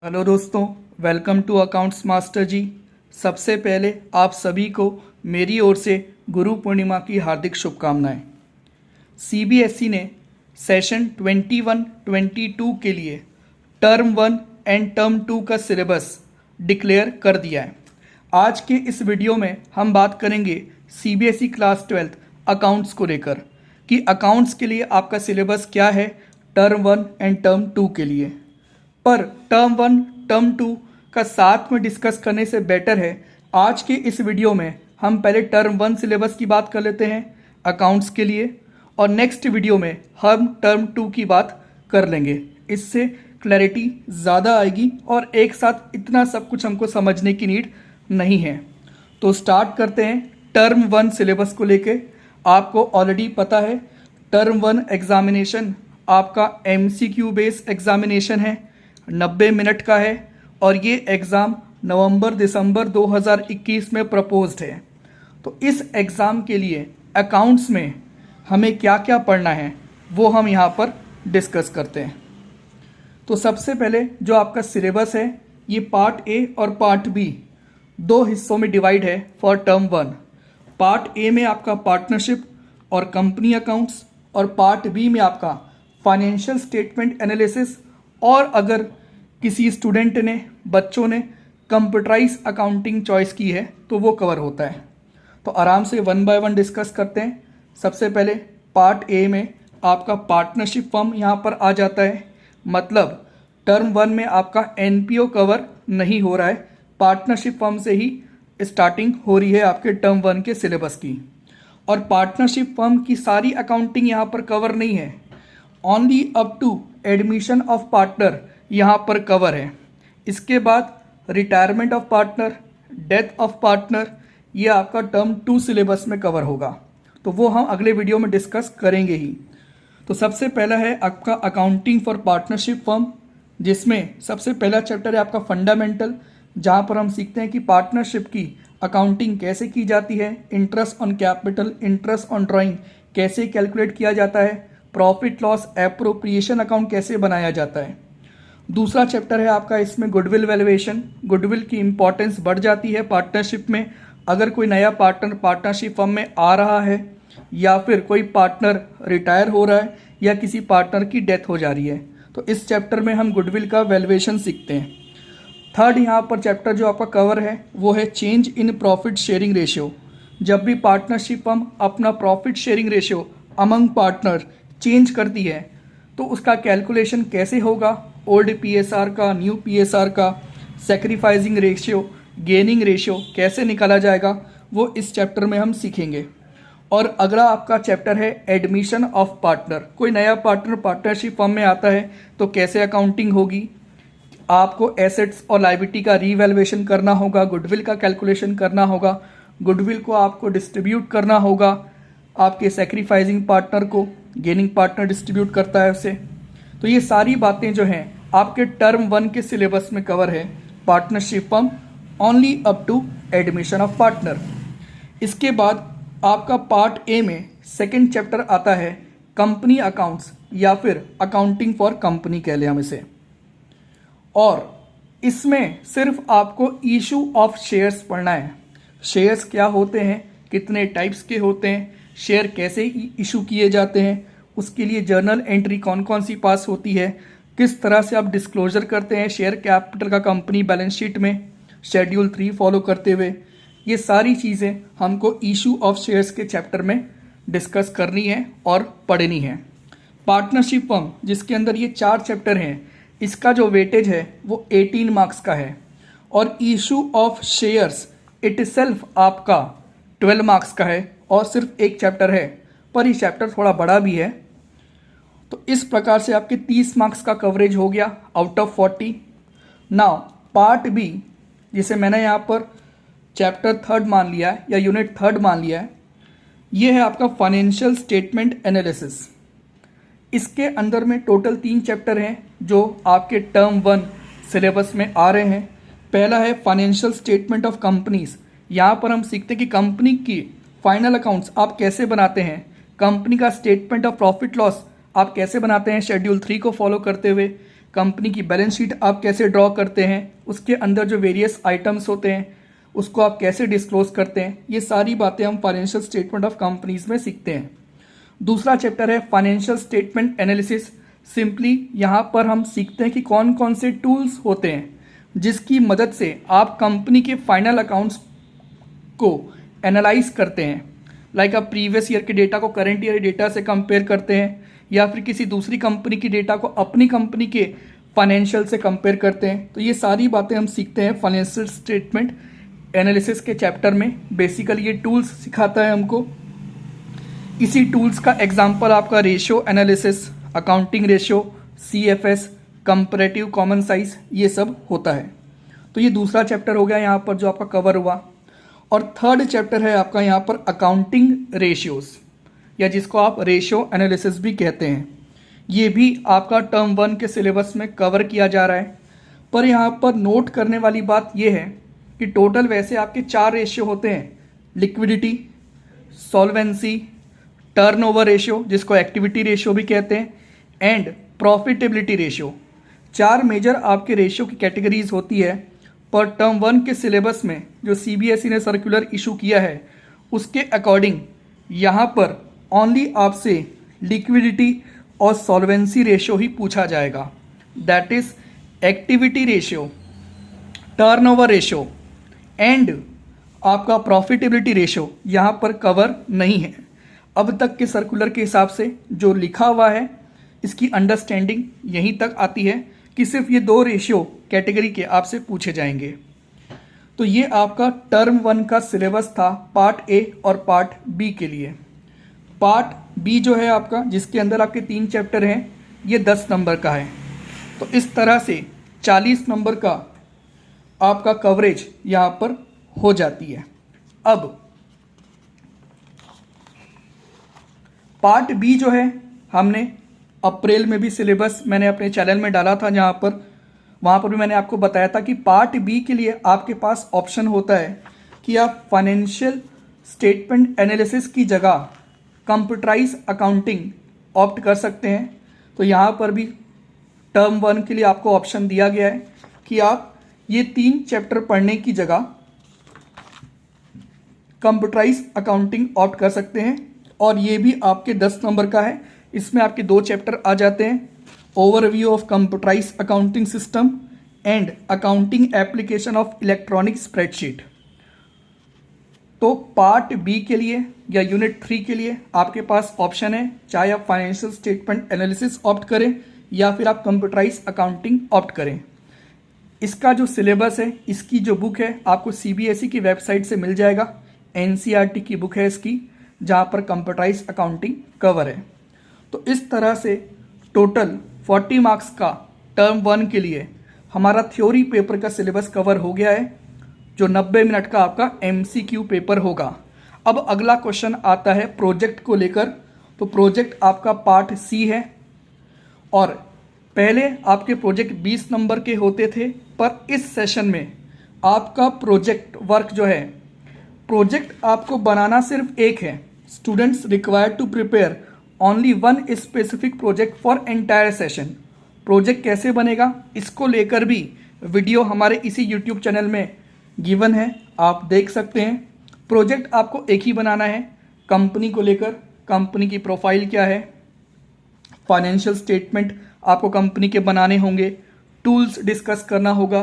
Hello दोस्तों, welcome to accounts master जी। सबसे पहले आप सभी को मेरी ओर से गुरु पूर्णिमा की हार्दिक शुभकामनाएं। सीबीएसई ने सेशन 21-22 के लिए टर्म 1 एंड टर्म 2 का सिलेबस डिक्लेयर कर दिया है। आज के इस वीडियो में हम बात करेंगे सीबीएसई क्लास 12 अकाउंट्स को लेकर कि अकाउंट्स के लिए आपका सिलेबस क्या है टर्म 1 एंड टर्म 2 के लिए। पर टर्म 1 टर्म 2 का साथ में डिस्कस करने से बेटर है आज के इस वीडियो में हम पहले टर्म 1 सिलेबस की बात कर लेते हैं अकाउंट्स के लिए, और नेक्स्ट वीडियो में हम टर्म 2 की बात कर लेंगे। इससे क्लैरिटी ज़्यादा आएगी और एक साथ इतना सब कुछ हमको समझने की नीड नहीं है। तो स्टार्ट करते हैं टर्म 1 सिलेबस को लेके। आपको ऑलरेडी पता है टर्म 1 एग्जामिनेशन आपका MCQ बेस्ड एग्जामिनेशन है, 90 मिनट का है और ये एग्ज़ाम नवंबर-दिसंबर 2021 में प्रपोज्ड है। तो इस एग्ज़ाम के लिए अकाउंट्स में हमें क्या क्या पढ़ना है वो हम यहाँ पर डिस्कस करते हैं। तो सबसे पहले जो आपका सिलेबस है ये पार्ट ए और पार्ट बी दो हिस्सों में डिवाइड है फॉर टर्म 1। पार्ट ए में आपका पार्टनरशिप और कंपनी अकाउंट्स और पार्ट बी में आपका फाइनेंशियल स्टेटमेंट एनालिसिस, और अगर किसी स्टूडेंट ने बच्चों ने कंप्यूटराइज अकाउंटिंग चॉइस की है तो वो कवर होता है। तो आराम से 1 बाय 1 डिस्कस करते हैं। सबसे पहले पार्ट ए में आपका पार्टनरशिप फर्म यहाँ पर आ जाता है, मतलब टर्म 1 में आपका NPO कवर नहीं हो रहा है, पार्टनरशिप फर्म से ही स्टार्टिंग हो रही है आपके टर्म 1 के सिलेबस की। और पार्टनरशिप फर्म की सारी अकाउंटिंग यहाँ पर कवर नहीं है, only up to admission of partner यहाँ पर कवर है। इसके बाद retirement of partner, death of partner, ये आपका टर्म 2 सिलेबस में कवर होगा, तो वो हम अगले वीडियो में डिस्कस करेंगे ही। तो सबसे पहला है आपका अकाउंटिंग फॉर पार्टनरशिप फर्म, जिसमें सबसे पहला चैप्टर है आपका फंडामेंटल, जहाँ पर हम सीखते हैं कि पार्टनरशिप की अकाउंटिंग कैसे की जाती है, interest on capital, interest on drawing कैसे कैलकुलेट किया जाता है, प्रॉफिट लॉस एप्रोप्रिएशन अकाउंट कैसे बनाया जाता है। दूसरा चैप्टर है आपका इसमें गुडविल वैल्यूएशन। गुडविल की इंपॉर्टेंस बढ़ जाती है पार्टनरशिप में। अगर कोई नया पार्टनर पार्टनरशिप फर्म में आ रहा है या फिर कोई पार्टनर रिटायर हो रहा है या किसी पार्टनर की डेथ हो जा रही है, तो इस चैप्टर में हम गुडविल का वैल्यूएशन सीखते हैं। थर्ड यहाँ पर चैप्टर जो आपका कवर है वो है change in profit sharing ratio. जब भी पार्टनरशिप फर्म अपना profit sharing ratio among partner change करती है तो उसका कैलकुलेशन कैसे होगा, ओल्ड PSR का, न्यू PSR का, सेक्रीफाइसिंग रेशियो, गेनिंग रेशियो कैसे निकाला जाएगा, वो इस चैप्टर में हम सीखेंगे। और अगला आपका चैप्टर है एडमिशन ऑफ पार्टनर। कोई नया पार्टनर पार्टनरशिप फर्म में आता है तो कैसे अकाउंटिंग होगी, आपको एसेट्स और लायबिलिटी का रीवैल्यूएशन करना होगा, गुडविल का कैलकुलेशन करना होगा, गुडविल को आपको डिस्ट्रीब्यूट करना होगा आपके सेक्रीफाइसिंग पार्टनर को, गेनिंग पार्टनर डिस्ट्रीब्यूट करता है उसे। तो ये सारी बातें जो हैं आपके टर्म 1 के सिलेबस में कवर है partnership firm only up to admission of partner. इसके बाद आपका पार्ट ए में सेकंड चैप्टर आता है कंपनी अकाउंट्स, या फिर अकाउंटिंग फॉर कंपनी कह लें हम इसे। और इसमें सिर्फ आपको इशू ऑफ शेयर्स पढ़ना है। शेयर्स क्या होते हैं, कितने टाइप्स के होते हैं, शेयर कैसे इशू किए जाते हैं, उसके लिए जर्नल एंट्री कौन कौन सी पास होती है, किस तरह से आप डिस्क्लोजर करते हैं शेयर कैपिटल का कंपनी बैलेंस शीट में शेड्यूल 3 फॉलो करते हुए, ये सारी चीज़ें हमको इशू ऑफ शेयर्स के चैप्टर में डिस्कस करनी है और पढ़नी है। पार्टनरशिप फर्म जिसके अंदर ये 4 चैप्टर हैं, इसका जो वेटेज है वो 18 मार्क्स का है, और issue of shares it self आपका 12 मार्क्स का है और सिर्फ एक चैप्टर है, पर ये चैप्टर थोड़ा बड़ा भी है। तो इस प्रकार से आपके 30 मार्क्स का कवरेज हो गया out of 40। Now part B, जिसे मैंने यहाँ पर चैप्टर 3 मान लिया है या यूनिट 3 मान लिया है, ये है आपका फाइनेंशियल स्टेटमेंट एनालिसिस। इसके अंदर में टोटल 3 चैप्टर हैं जो आपके टर्म 1 सिलेबस में आ रहे हैं। पहला है फाइनेंशियल स्टेटमेंट ऑफ कंपनीज। यहाँ पर हम सीखते हैं कि कंपनी की फाइनल अकाउंट्स आप कैसे बनाते हैं, कंपनी का स्टेटमेंट ऑफ प्रॉफिट लॉस आप कैसे बनाते हैं शेड्यूल 3 को फॉलो करते हुए, कंपनी की बैलेंस शीट आप कैसे ड्रॉ करते हैं, उसके अंदर जो वेरियस आइटम्स होते हैं उसको आप कैसे डिस्क्लोज करते हैं, ये सारी बातें हम फाइनेंशियल स्टेटमेंट ऑफ कंपनीज में सीखते हैं। दूसरा चैप्टर है फाइनेंशियल स्टेटमेंट एनालिसिस। सिंपली यहाँ पर हम सीखते हैं कि कौन कौन से टूल्स होते हैं जिसकी मदद से आप कंपनी के फाइनल अकाउंट्स को एनालाइज करते हैं। लाइक आप प्रीवियस ईयर के डेटा को करंट ईयर डेटा से कंपेयर करते हैं, या फिर किसी दूसरी कंपनी की डेटा को अपनी कंपनी के फाइनेंशियल से कंपेयर करते हैं। तो ये सारी बातें हम सीखते हैं फाइनेंशियल स्टेटमेंट एनालिसिस के चैप्टर में। बेसिकली ये टूल्स सिखाता है हमको। इसी टूल्स का एग्जांपल आपका ratio analysis, accounting ratio, CFS, comparative common size, ये सब होता है। तो ये दूसरा चैप्टर हो गया यहाँ पर जो आपका कवर हुआ। और थर्ड चैप्टर है आपका यहाँ पर अकाउंटिंग रेशियोज, या जिसको आप रेशियो एनालिसिस भी कहते हैं। ये भी आपका टर्म 1 के सिलेबस में कवर किया जा रहा है। पर यहाँ पर नोट करने वाली बात यह है कि टोटल वैसे आपके 4 रेशियो होते हैं, लिक्विडिटी, सॉल्वेंसी, टर्नओवर रेशियो जिसको एक्टिविटी रेशियो भी कहते हैं, एंड प्रॉफिटेबिलिटी रेशियो। 4 मेजर आपके रेशियो की कैटेगरीज होती है। पर टर्म 1 के सिलेबस में जो CBSE ने सर्कुलर इशू किया है उसके अकॉर्डिंग यहाँ पर ओनली आपसे लिक्विडिटी और सॉल्वेंसी रेशियो ही पूछा जाएगा। That is activity ratio, turnover ratio and आपका प्रॉफिटेबिलिटी रेशियो यहाँ पर कवर नहीं है। अब तक के सर्कुलर के हिसाब से जो लिखा हुआ है इसकी अंडरस्टैंडिंग यहीं तक आती है कि सिर्फ ये 2 रेशियो कैटेगरी के आपसे पूछे जाएंगे। तो ये आपका टर्म 1 का सिलेबस था पार्ट ए और पार्ट बी के लिए। पार्ट बी जो है आपका, जिसके अंदर आपके 3 चैप्टर हैं, ये 10 नंबर का है। तो इस तरह से 40 नंबर का आपका कवरेज यहाँ पर हो जाती है। अब पार्ट बी जो है हमने अप्रैल में भी सिलेबस मैंने अपने चैनल में डाला था, जहाँ पर वहाँ पर भी मैंने आपको बताया था कि पार्ट बी के लिए आपके पास ऑप्शन होता है कि आप फाइनेंशियल स्टेटमेंट एनालिसिस की जगह कंप्यूटराइज अकाउंटिंग ऑप्ट कर सकते हैं। तो यहाँ पर भी टर्म 1 के लिए आपको ऑप्शन दिया गया है कि आप ये 3 चैप्टर पढ़ने की जगह कंप्यूटराइज अकाउंटिंग ऑप्ट कर सकते हैं। और ये भी आपके 10 नंबर का है। इसमें आपके 2 चैप्टर आ जाते हैं, overview of computerize accounting system and accounting application of electronic spreadsheet. तो पार्ट बी के लिए या यूनिट 3 के लिए आपके पास ऑप्शन है, चाहे आप फाइनेंशियल स्टेटमेंट एनालिसिस ऑप्ट करें या फिर आप कंप्यूटराइज अकाउंटिंग ऑप्ट करें। इसका जो सिलेबस है, इसकी जो बुक है आपको CBSE की वेबसाइट से मिल जाएगा। NCERT की बुक है इसकी, जहाँ पर कंप्यूटराइज अकाउंटिंग कवर है। तो इस तरह से टोटल 40 मार्क्स का टर्म 1 के लिए हमारा थ्योरी पेपर का सिलेबस कवर हो गया है, जो 90 मिनट का आपका MCQ पेपर होगा। अब अगला क्वेश्चन आता है प्रोजेक्ट को लेकर। तो प्रोजेक्ट आपका पार्ट C है और पहले आपके प्रोजेक्ट 20 नंबर के होते थे, पर इस सेशन में आपका प्रोजेक्ट वर्क जो है, प्रोजेक्ट आपको बनाना सिर्फ एक है। Students required to prepare only 1 specific project for entire session. Project कैसे बनेगा इसको लेकर भी वीडियो हमारे इसी YouTube चैनल में गिवन है, आप देख सकते हैं। प्रोजेक्ट आपको एक ही बनाना है कंपनी को लेकर। कंपनी की प्रोफाइल क्या है, फाइनेंशियल स्टेटमेंट आपको कंपनी के बनाने होंगे, टूल्स डिस्कस करना होगा,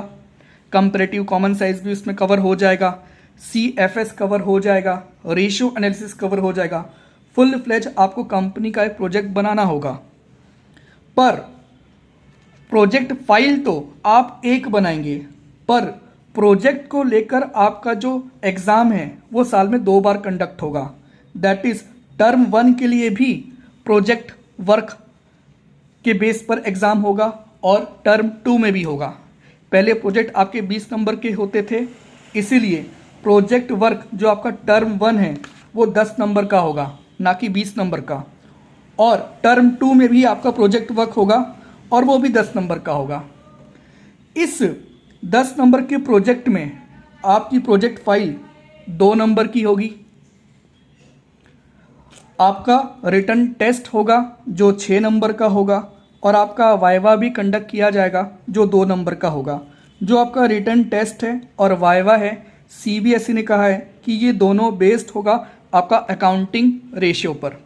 कंपैरेटिव कॉमन साइज भी उसमें कवर हो जाएगा, CFS कवर हो जाएगा, रेशियो एनालिसिस कवर हो जाएगा। फुल फ्लेज आपको कंपनी का एक प्रोजेक्ट बनाना होगा। पर प्रोजेक्ट फाइल तो आप एक बनाएंगे, पर प्रोजेक्ट को लेकर आपका जो एग्ज़ाम है वो साल में 2 बार कंडक्ट होगा। दैट इज़ टर्म 1 के लिए भी प्रोजेक्ट वर्क के बेस पर एग्ज़ाम होगा और टर्म 2 में भी होगा। पहले प्रोजेक्ट आपके 20 नंबर के होते थे, इसीलिए प्रोजेक्ट वर्क जो आपका टर्म 1 है वो 10 नंबर का होगा, ना कि 20 नंबर का। और टर्म 2 में भी आपका प्रोजेक्ट वर्क होगा और वो भी 10 नंबर का होगा। इस 10 नंबर के प्रोजेक्ट में आपकी प्रोजेक्ट फाइल 2 नंबर की होगी। आपका रिटन टेस्ट होगा जो 6 नंबर का होगा और आपका वाइवा भी कंडक्ट किया जाएगा जो 2 नंबर का होगा। जो आपका रिटन टेस्ट है और वाइवा है, सीबीएसई ने कहा है कि ये दोनों बेस्ड होगा आपका अकाउंटिंग रेशियो पर।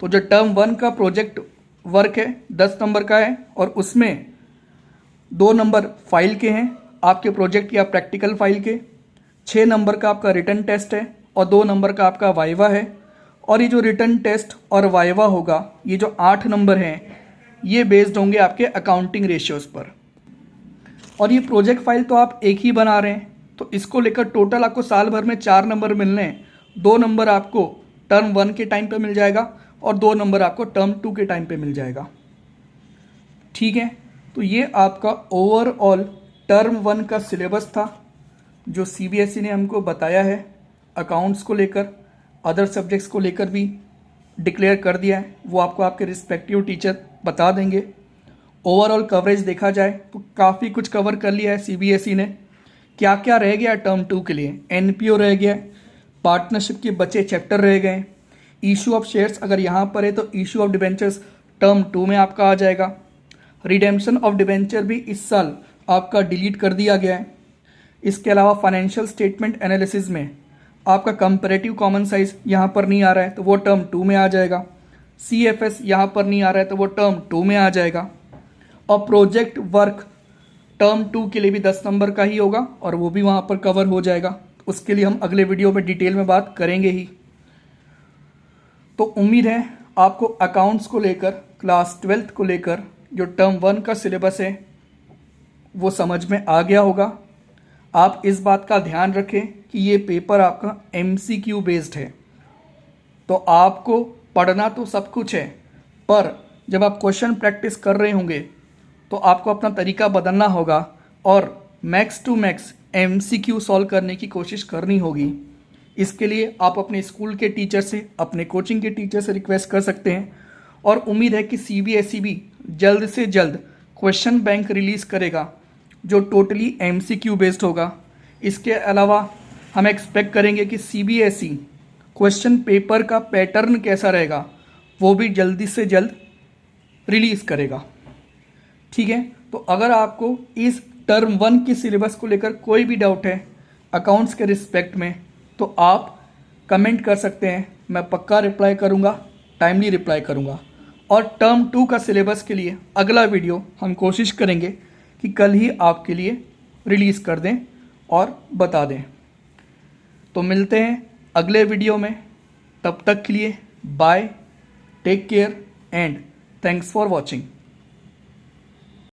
तो जो टर्म 1 का प्रोजेक्ट वर्क है 10 नंबर का है और उसमें 2 नंबर फाइल के हैं आपके प्रोजेक्ट या प्रैक्टिकल फाइल के, 6 नंबर का आपका रिटन टेस्ट है और 2 नंबर का आपका वाइवा है। और ये जो रिटन टेस्ट और वाइवा होगा, ये जो 8 नंबर हैं, ये बेस्ड होंगे आपके अकाउंटिंग रेशियोज़ पर। और ये प्रोजेक्ट फाइल तो आप एक ही बना रहे हैं, तो इसको लेकर टोटल आपको साल भर में 4 नंबर मिलने हैं। 2 नंबर आपको टर्म 1 के टाइम पे मिल जाएगा और 2 नंबर आपको टर्म 2 के टाइम पे मिल जाएगा। ठीक है, तो ये आपका ओवरऑल टर्म 1 का सिलेबस था जो सीबीएसई ने हमको बताया है। अकाउंट्स को लेकर, अदर सब्जेक्ट्स को लेकर भी डिक्लेयर कर दिया है, वो आपको आपके रिस्पेक्टिव टीचर बता देंगे। ओवरऑल कवरेज देखा जाए तो काफ़ी कुछ कवर कर लिया है सीबीएसई ने। क्या क्या रह गया टर्म 2 के लिए? एनपीओ रह गया, पार्टनरशिप के बचे चैप्टर रह गए, इशू ऑफ शेयर्स अगर यहाँ पर है तो इशू ऑफ डिबेंचर्स टर्म 2 में आपका आ जाएगा। रिडेम्पशन ऑफ डिबेंचर भी इस साल आपका डिलीट कर दिया गया है। इसके अलावा फाइनेंशियल स्टेटमेंट एनालिसिस में आपका कंपैरेटिव कॉमन साइज यहाँ पर नहीं आ रहा है तो वो टर्म 2 में आ जाएगा। सीएफएस यहाँ पर नहीं आ रहा है तो वो टर्म 2 में आ जाएगा। और प्रोजेक्ट वर्क टर्म 2 के लिए भी 10 नंबर का ही होगा और वो भी वहाँ पर कवर हो जाएगा। उसके लिए हम अगले वीडियो में डिटेल में बात करेंगे ही। तो उम्मीद है आपको अकाउंट्स को लेकर, क्लास 12th को लेकर जो टर्म 1 का सिलेबस है वो समझ में आ गया होगा। आप इस बात का ध्यान रखें कि ये पेपर आपका एमसीक्यू बेस्ड है, तो आपको पढ़ना तो सब कुछ है, पर जब आप क्वेश्चन प्रैक्टिस कर रहे होंगे तो आपको अपना तरीका बदलना होगा और max to max MCQ solve करने की कोशिश करनी होगी। इसके लिए आप अपने स्कूल के टीचर से, अपने कोचिंग के टीचर से रिक्वेस्ट कर सकते हैं। और उम्मीद है कि सीबीएसई भी जल्द से जल्द क्वेश्चन बैंक रिलीज़ करेगा जो टोटली एमसीक्यू बेस्ड होगा। इसके अलावा हम एक्सपेक्ट करेंगे कि सीबीएसई क्वेश्चन पेपर का पैटर्न कैसा रहेगा वो भी जल्दी से जल्द रिलीज़ करेगा। ठीक है, तो अगर आपको इस टर्म 1 की सिलेबस को लेकर कोई भी डाउट है अकाउंट्स के रिस्पेक्ट में तो आप कमेंट कर सकते हैं, मैं पक्का रिप्लाई करूँगा, टाइमली रिप्लाई करूँगा। और टर्म 2 का सिलेबस के लिए अगला वीडियो हम कोशिश करेंगे कि कल ही आपके लिए रिलीज़ कर दें और बता दें। तो मिलते हैं अगले वीडियो में, तब तक के लिए bye, take care and thanks for watching.